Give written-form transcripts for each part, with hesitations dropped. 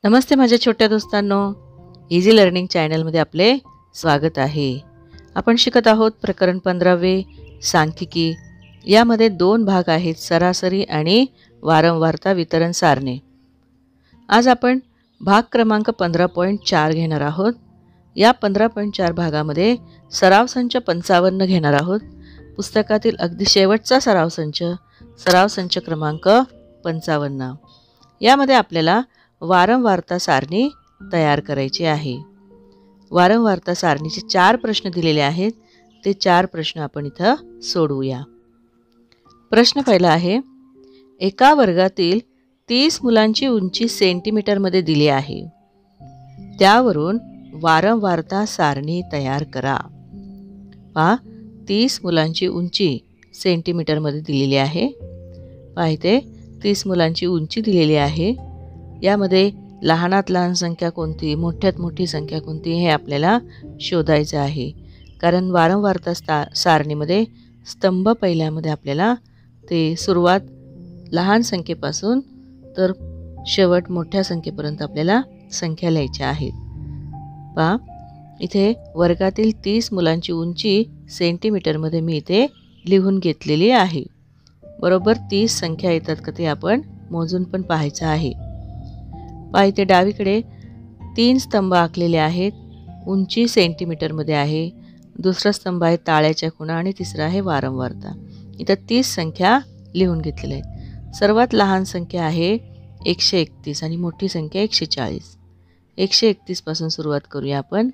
नमस्ते माझ्या छोट्या दोस्तांनो, easy learning चॅनलमध्ये आपले स्वागत आहे। आपण शिकत आहोत प्रकरण 15वे सांख्यिकी। यामध्ये दोन भाग आहेत, सरासरी आणि वारंवारता वितरण सारणे। आज आपण भाग क्रमांक 15.4 घेणार आहोत। या 15.4 भागामध्ये सराव संच 55 घेणार आहोत। पुस्तकातील अगदी शेवटचा सराव संच क्रमांक 55। यामध्ये आपल्याला वारंवारता सारणी तयार करायची आहे। वारंवारता सारणीचे 4 प्रश्न दिलेले आहेत, ते 4 प्रश्न आपण इथं सोडवूया। प्रश्न पहिला आहे, एका वर्गातील 30 मुलांची उंची सेंटीमीटरमध्ये दिली आहे, त्यावरून वारंवारता सारणी तयार करा। पहा, 30 मुलांची उंची सेंटीमीटरमध्ये दिलेली आहे। पहा, इथे 30 मुलांची उंची दिलेली आहे। यामध्ये लहानात लहान संख्या कोणती, मोठ्यात मोठी संख्या कोणती हे आपल्याला शोधायचं आहे। कारण वारंवारता सारणीमध्ये स्तंभ पहिल्यामध्ये आपल्याला ते सुरुवात लहान संख्येपासून तर शेवट मोठ्या संख्येपर्यंत आपल्याला संख्या लिहायच्या आहेत। पहा, इथे वर्गातील 30 मुलांची उंची सेंटीमीटरमध्ये मी इथे लिहून घेतलेली आहे। बरोबर 30 संख्या येतात का ते आपण मोजून पण पाहायचं आहे। पहा, इथे डावीकडे 3 स्तंभ आखलेले आहेत, उंची सेंटीमीटरमध्ये आहे। दुसरा स्तंभ आहे ताळ्याच्या खुणा आणि तिसरा आहे वारंवारता। इथं 30 संख्या लिहून घेतलेल्या आहेत। सर्वात लहान संख्या आहे 131 आणि मोठी संख्या 140। 131 पासून सुरुवात करूया आपण।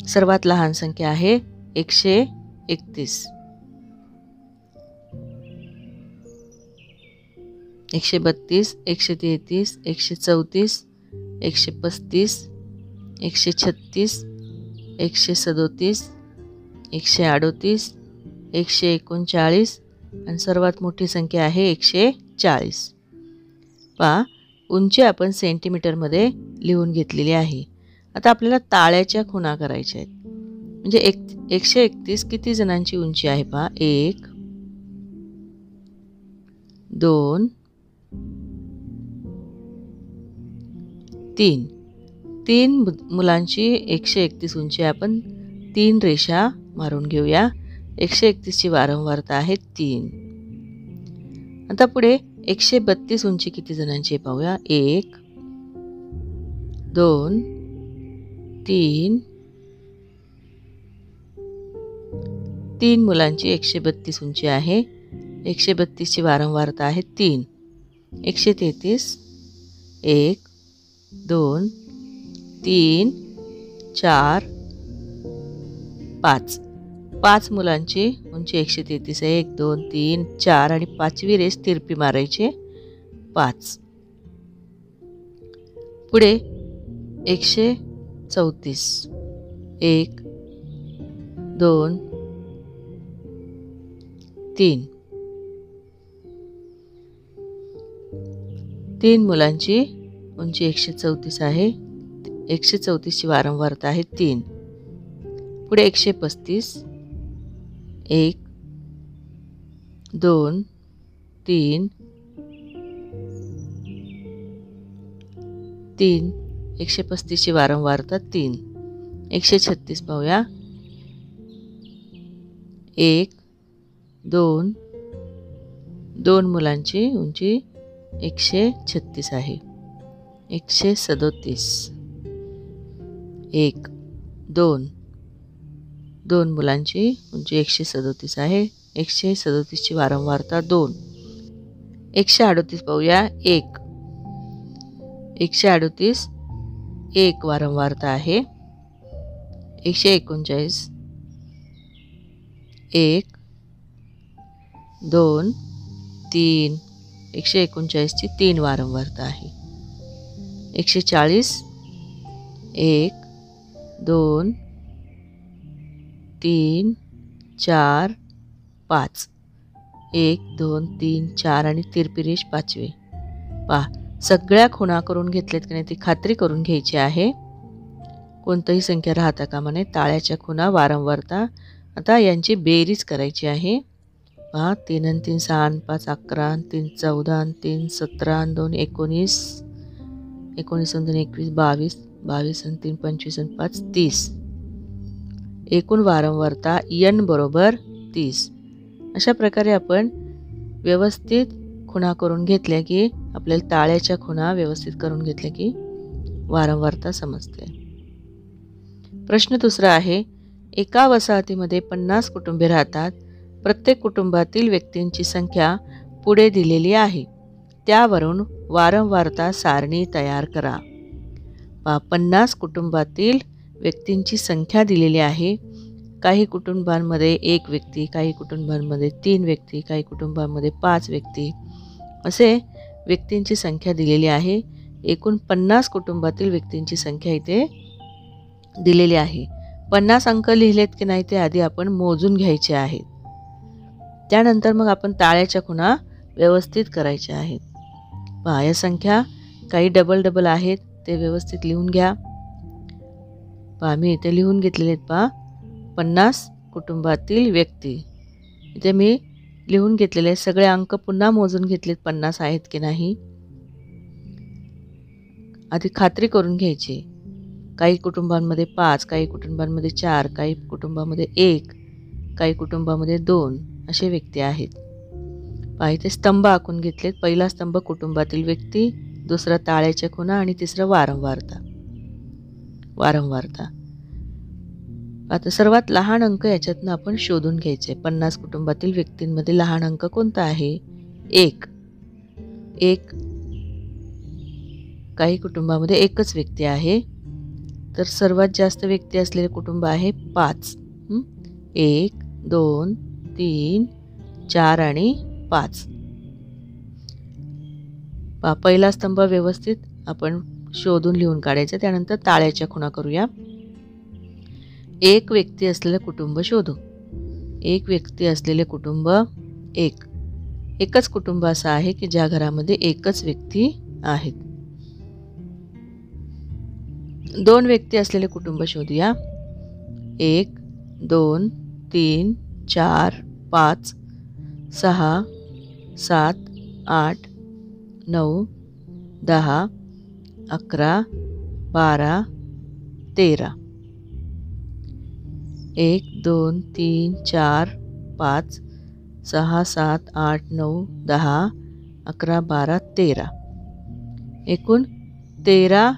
सर्वात लहान संख्या आहे 131। 132, 133, 134, 135, 136, 137, 138, 139 आणि सर्वात मोठी संख्या आहे 140। पहा, उंची आपण सेंटीमीटरमध्ये लिहून घेतलेली आहे। आता आपल्याला ताळ्याच्या खुणा करायच्या आहेत। म्हणजे 131 किती जणांची उंची आहे पहा, 1 2 3 मुलांची 131 उंची, आपण 3 रेषा मारून घेऊया। 131 ची वारंवारता आहे 3। आता पुढे 132 उंची किती जणांची आहे पाहूया, 1 2 3 मुलांची 132 उंची आहे। 132 ची वारंवारता आहे 3। 133 1 2 3 4 5 मुलांची उंची 133 आहे। 1 2 3 4 आणि 5वी रेष तिरपी मारायची 5। पुढे 134 1 2 3 मुलांची उंची 134 आहे। 134 ची वारंवारता आहे 3। पुढे 135 1 2 3 135 ची वारंवारता 3। 136 पाहूया, 1 2 मुलांची उंची 136 आहे। 137 1 2 मुलांची उंची 137 आहे। 137 ची वारंवारता 2। 138 पाहूया, 138 1 वारंवारता आहे। 139 1 2 3 139 ची 3 वारंवारता आहे। 140 1 2 3 4 5 1 2 3 4 आणि तिरपी रेष 5वी। पहा, सगळ्या खुणा करून घेतल्यात की नाही ती खात्री करून घ्यायची आहे। कोणतीही संख्या राहता कामा नये। ताळ्याच्या खुणा, वारंवारता, आता यांची बेरीज करायची आहे। पहा, 3 आणि 3 6 आणि 5 11 आणि 3 14 आणि 3 17 आणि 2 19 19 आणि 2 21, 22, 22 आणि 3 25 आणि 5 30. एकूण वारंवारता n बरोबर 30. अशा प्रकारे आपण व्यवस्थित खुणा करून घेतल्या की आपल्याला ताळ्याच्या खुणा व्यवस्थित करून घेतल्या की वारंवारता समजते. प्रश्न दुसरा आहे, एका वसाहतीमध्ये 50 कुटुंबे राहतात. प्रत्येक कुटुंबातील व्यक्तींची संख्या पुढे दिलेली आहे. त्यावरून वारंवारता सारणी तयार करा. 50 कुटुंबातील व्यक्तींची संख्या दिलेली आहे. काही कुटुंबांमध्ये 1 व्यक्ती, काही कुटुंबांमध्ये 3 व्यक्ती, काही कुटुंबांमध्ये 5 व्यक्ती असे व्यक्तींची संख्या दिलेली आहे. एकूण 50 कुटुंबातील व्यक्तींची संख्या इथे दिलेली आहे. 50 अंक लिहिलेत की नाही ते आधी आपण मोजून घ्यायचे आहेत. त्यानंतर मग आपण ताळ्याच्या खुणा व्यवस्थित करायच्या आहेत. पहा, या संख्या काही डबल आहेत ते व्यवस्थित लिहून घ्या. पहा, मी इथे लिहून घेतलेले आहेत. पहा, 50 कुटुंबातील व्यक्ती इथे मी लिहून घेतलेले सगळे अंक पुन्हा मोजून घेतलेत 50 आहेत की नाही आधी खात्री करून घ्यायची. काही कुटुंबांमध्ये 5, काही कुटुंबांमध्ये 4, काही कुटुंबामध्ये 1, काही कुटुंबामध्ये 2 असे व्यक्ती आहेत. पहा, इथे स्तंभ आखून घेतलेत. पहिला स्तंभ कुटुंबातील व्यक्ती, दुसरा ताळ्याच्या खुणा आणि तिसरं वारंवारता. आता सर्वात लहान अंक याच्यातनं आपण शोधून घ्यायचे. 50 कुटुंबातील व्यक्तींमध्ये लहान अंक कोणता आहे? 1. काही कुटुंबामध्ये एकच व्यक्ती आहे, तर सर्वात जास्त व्यक्ती असलेले कुटुंब आहे 5. 1, 2, 3, 4 आणि 5. पहिला स्तंभ व्यवस्थित आपण शोधून लिहून काढायचा. त्यानंतर ताळ्याच्या खुणा करूया. 1 व्यक्ती असलेले कुटुंब शोधू. 1 व्यक्ती असलेले कुटुंब 1. एकच कुटुंब असं आहे की ज्या घरामध्ये एकच व्यक्ती आहेत. 2 व्यक्ती असलेले कुटुंब शोधूया. 1, 2, 3, 4, 5, 6, 7, 8, 9, 10, 11, 12, 13. 1, 2, 3, 4, 5, 6, 7, 8, 9, 10, 11, 12, 13. एकूण 13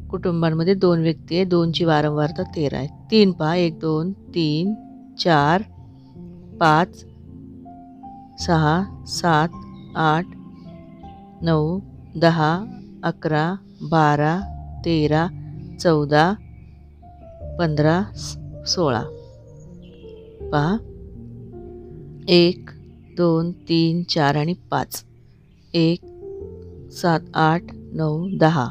कुटुंबांमध्ये 2 व्यक्ती आहे. 2ची वारंवारता 13 आहे. 3 पहा, 1, 2, 3, 4, 5, 6, 7, 8, 9, 10, 11, 12, 13, 14, 15, 16. पहा, 1, 2, 3, 4 आणि 5. 1, 7, 8, 9, 10,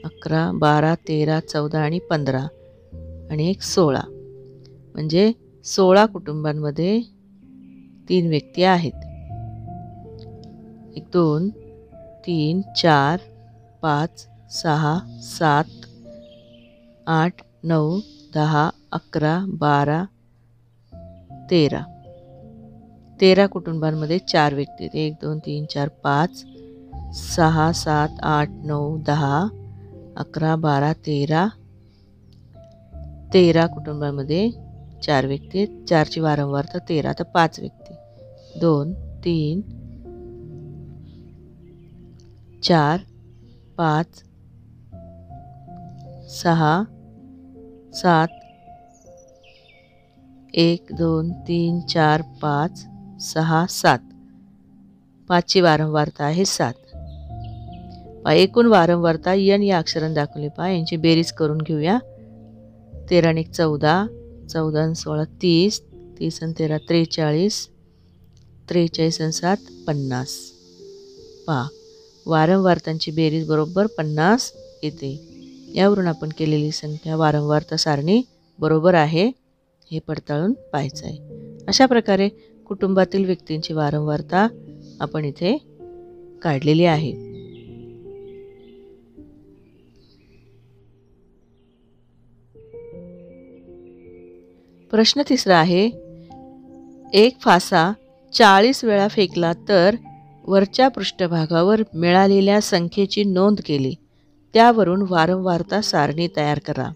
11, 12, 13, 14 आणि 15 आणि 1, 16. म्हणजे 16 कुटुंबांमध्ये 3 व्यक्ती आहेत. 1, 2, 3, 4, 5, 6, 7, 8, 9, 10, 11, 12, 13. 13 कुटुंबांमध्ये 4 व्यक्ती आहेत. 1, 2, 3, 4, 5, 6, 7, 8, 9, 10, 11, 12, 13. 13 कुटुंबांमध्ये 4 व्यक्ती आहेत. 4ची वारंवारता 13. तर 5 व्यक्ती. 2, 3, 4, 5, 6, 7. 1, 2, 3, 4, 5, 6, 7. 5ची वारंवारता आहे 7. एकूण वारंवारता n या अक्षराने दाखवली. यांची बेरीज करून घेऊया. 13 आणि 14, 14 आणि 16, 30, 30 आणि 13, 43, 43 आणि 7, 50. वारंवारतांची बेरीज बरोबर 50 येते. यावरून आपण केलेली संख्या वारंवारता सारणी बरोबर आहे हे पडताळून पाहायचं आहे. अशा प्रकारे कुटुंबातील व्यक्तींची वारंवारता आपण इथे काढलेली आहे. प्रश्न तिसरा आहे, एक फासा 40 वेळा फेकला तर वरच्या पृष्ठभागावर मिळालेल्या संख्येची नोंद केली त्यावरून वारंवारता सारणी तयार करा.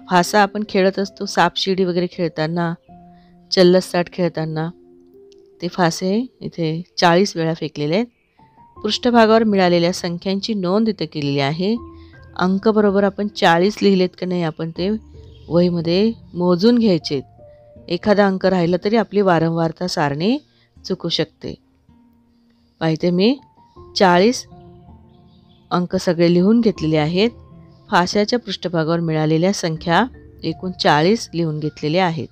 फासा आपण खेळत असतो, सापशिडी वगैरे खेळताना, चल्लससाट खेळताना ते फासे इथे 40 वेळा फेकलेले आहेत. पृष्ठभागावर मिळालेल्या संख्यांची नोंद इथे केलेली आहे. अंक बरोबर आपण 40 लिहिलेत की नाही आपण ते वहीमध्ये मोजून घ्यायचे. एखादा अंक राहिला तरी आपली वारंवारता सारणी चुकू शकते. पाहिजे मी 40 अंक सगळे लिहून घेतलेले आहेत. फास्याच्या पृष्ठभागावर मिळालेल्या संख्या एकूण 40 लिहून घेतलेल्या आहेत.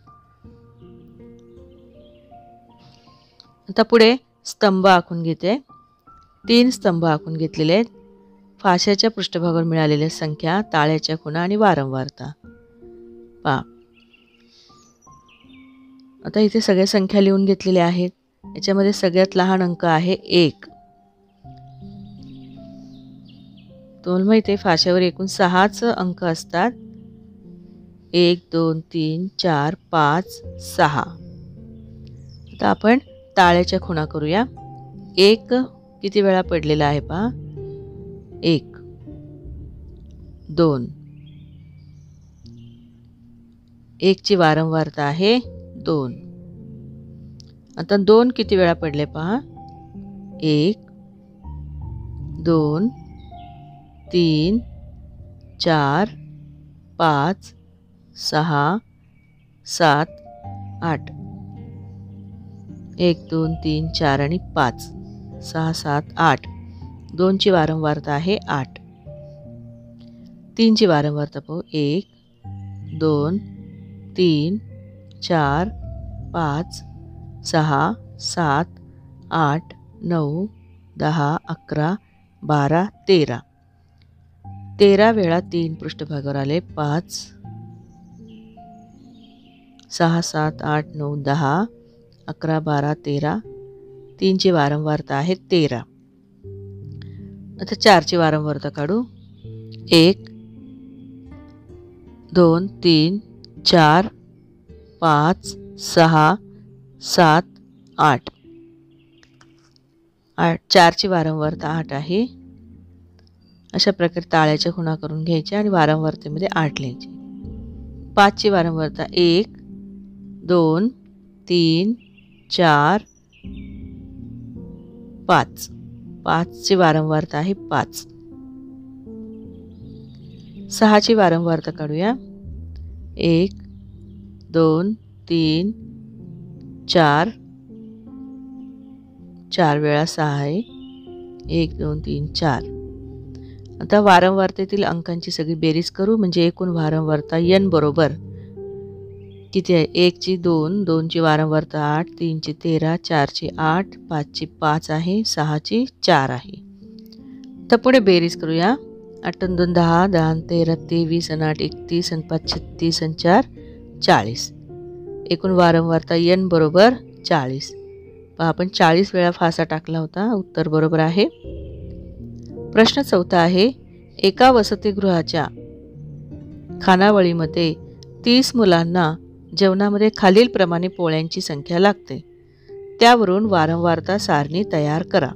आता पुढे स्तंभ आखून घेते. 3 स्तंभ आखून घेतलेले आहेत. फास्याच्या पृष्ठभागावर मिळालेल्या संख्या, ताळ्याच्या खुणा आणि वारंवारता. आता इथे सगळ्या संख्या लिहून घेतलेल्या आहेत. याच्यामध्ये सगळ्यात लहान अंक आहे 1. तुम्हाला माहिती आहे फाश्यावर एकूण 6च अंक असतात. 1 2 3 4 5 6. आता आपण ताळ्याच्या खुणा करूया. 1 किती वेळा पडलेला आहे पहा. 1 2. 1 ची वारंवारता आहे 2. आता 2 किती वेळा पडले पहा. 1 2 3 4 5 6 7 8. 1 2 3 4 आणि 5 6 7 8. 2 ची वारंवारता आहे 8. 3 ची वारंवारता पाहू. 1 2 3 4 5 6 7 8 9 10 11 12 13. 13 वेळा 3 पृष्ठभागावर आले. 5 6 7 8 9 10 11 12 13. 3 ची वारंवारता आहे 13. आता 4 ची वारंवारता काढू. 1 2 3 4 5 6 7 8. 4 ची वारंवारता 8 आहे. अशा प्रकारे ताळ्याच्या खुणा करून घ्यायच्या आणि वारंवारतेमध्ये 8 लिहायचे. 5 ची वारंवारता 1 2 3 4 5. 5 ची वारंवारता आहे 5. 6 ची वारंवारता काढूया. 1 2 3 4. 4 वेळा 6 आहे. 1 2 3 4. आता वारंवारतेतील अंकांची सगळी बेरीज करू म्हणजे एकूण वारंवारता n बरोबर किती आहे. 1 ची 2, 2 ची वारंवारता 8, 3 ची 13, 4 ची 8, 5 ची 5 आहे, 6 ची 4 आहे. तर पुढे बेरीज करूया. 8 2 10, 10 13 23 आणि 8 31 आणि 5 36 आणि 4 40. एकूण वारंवारता n बरोबर 40. पहा आपण 40 वेळा फासा टाकला होता. उत्तर बरोबर आहे. प्रश्न 4 आहे. एका वसतिगृहाच्या खानावळीमध्ये 30 मुलांना जेवणामध्ये खालीलप्रमाणे पोळ्यांची संख्या लागते. त्यावरून वारंवारता सारणी तयार करा.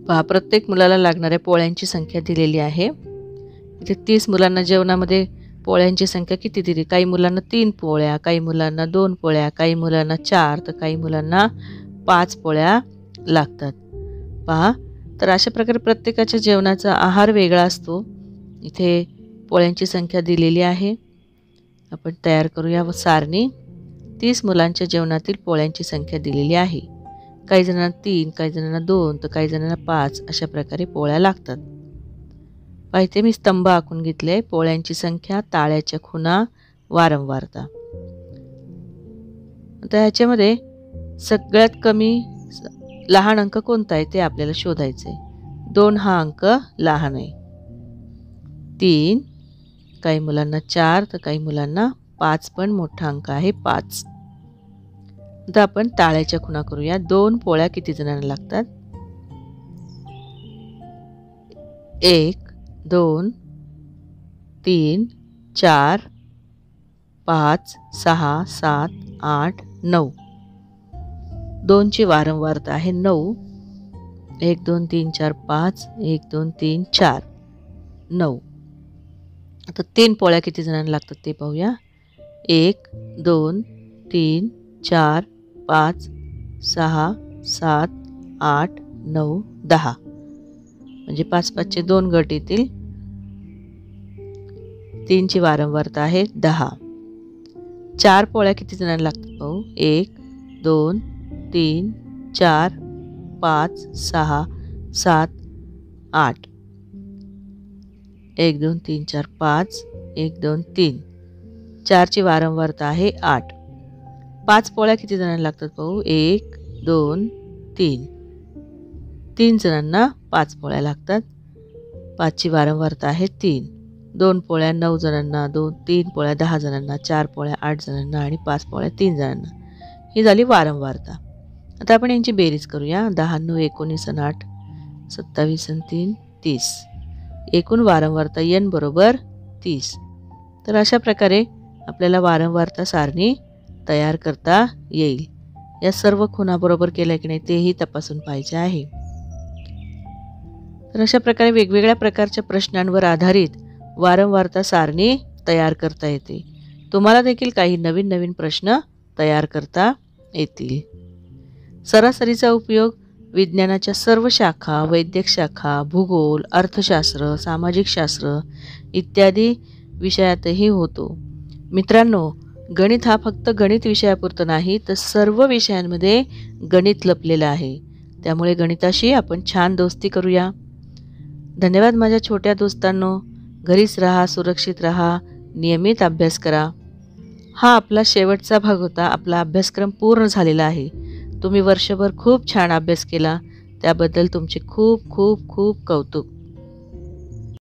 पहा प्रत्येक मुलाला लागणाऱ्या पोळ्यांची संख्या दिलेली आहे. इथे 30 मुलांना जेवणामध्ये पोळ्यांची संख्या किती दिली. काही मुलांना 3 पोळ्या, काही मुलांना 2 पोळ्या, काही मुलांना 4 तर काही मुलांना 5 पोळ्या लागतात. पहा तर अशा प्रकारे प्रत्येकाच्या जेवणाचा आहार वेगळा असतो. इथे पोळ्यांची संख्या दिलेली आहे. आपण तयार करूया सारणी. 30 मुलांच्या जेवणातील पोळ्यांची संख्या दिलेली आहे. काही जणांना 3, काही जणांना 2 तर काही जणांना 5 अशा प्रकारे पोळ्या लागतात. पाहिजे मी स्तंभ आखून घेतले. पोळ्यांची संख्या, ताळ्याच्या खुणा, वारंवारता. आता ह्याच्यामध्ये सगळ्यात कमी लहान अंक कोणता आहे ते आपल्याला शोधायचे. 2 हा अंक लहान आहे. 3 काही मुलांना 4 तर काही मुलांना 5 पण मोठा अंक आहे 5. आता आपण ताळ्याच्या खुणा करूया. 2 पोळ्या किती जणांना लागतात. 1 2 3 4 5 6 7 8 9. 2 ची वारंवारता आहे 9. 1 2 3 4 5, 1 2 3 4 9. आता 3 पोळ्या किती जणांना लागतात ते पाहूया. 1 2 3 4 5 6 7 8 9 10. म्हणजे 5 5 चे 2 गट येतील. 3 ची वारंवारता आहे 10. 4 पोळ्या किती जणांना लागतात पाहू. 1 2 3 4 5 6 7 8. 1 2 3 4 5, 1 2 3. 4 ची वारंवारता आहे 8. 5 पोळ्या किती जणांना लागतात पाहू. 1 2 3. 3 जणांना 5 पोळ्या लागतात. 5 ची वारंवारता आहे 3. 2 पोळ्या 9 जणांना, 3 पोळ्या 10 जणांना, 4 पोळ्या 8 जणांना आणि 5 पोळ्या 3 जणांना. ही झाली वारंवारता. आता आपण यांची बेरीज करूया. 10 9 19 आणि 8 27 आणि 3 30. एकूण वारंवारता n बरोबर 30. तर अशा प्रकारे आपल्याला वारंवारता सारणी तयार करता येईल. या सर्व खुणा बरोबर केल्या की नाही तेही तपासून पाहिजे आहे. तर अशा प्रकारे वेगवेगळ्या प्रकारच्या प्रश्नांवर आधारित वारंवारता सारणी तयार करता येते. तुम्हाला देखील काही नवीन नवीन प्रश्न तयार करता येतील. सरासरीचा उपयोग विज्ञानाच्या सर्व शाखा, वैद्यक शाखा, भूगोल, अर्थशास्त्र, सामाजिक शास्त्र इत्यादी विषयातही होतो. मित्रांनो, गणित हा फक्त गणित विषयापुरतं नाही तर सर्व विषयांमध्ये गणित लपलेलं आहे. त्यामुळे गणिताशी आपण छान दोस्ती करूया. धन्यवाद माझ्या छोट्या दोस्तांनो. घरीच राहा, सुरक्षित राहा, नियमित अभ्यास करा. हा आपला शेवटचा भाग होता. आपला अभ्यासक्रम पूर्ण झालेला आहे. तुम्ही वर्षभर खूप छान अभ्यास केला त्याबद्दल तुमचे खूप खूप खूप कौतुक.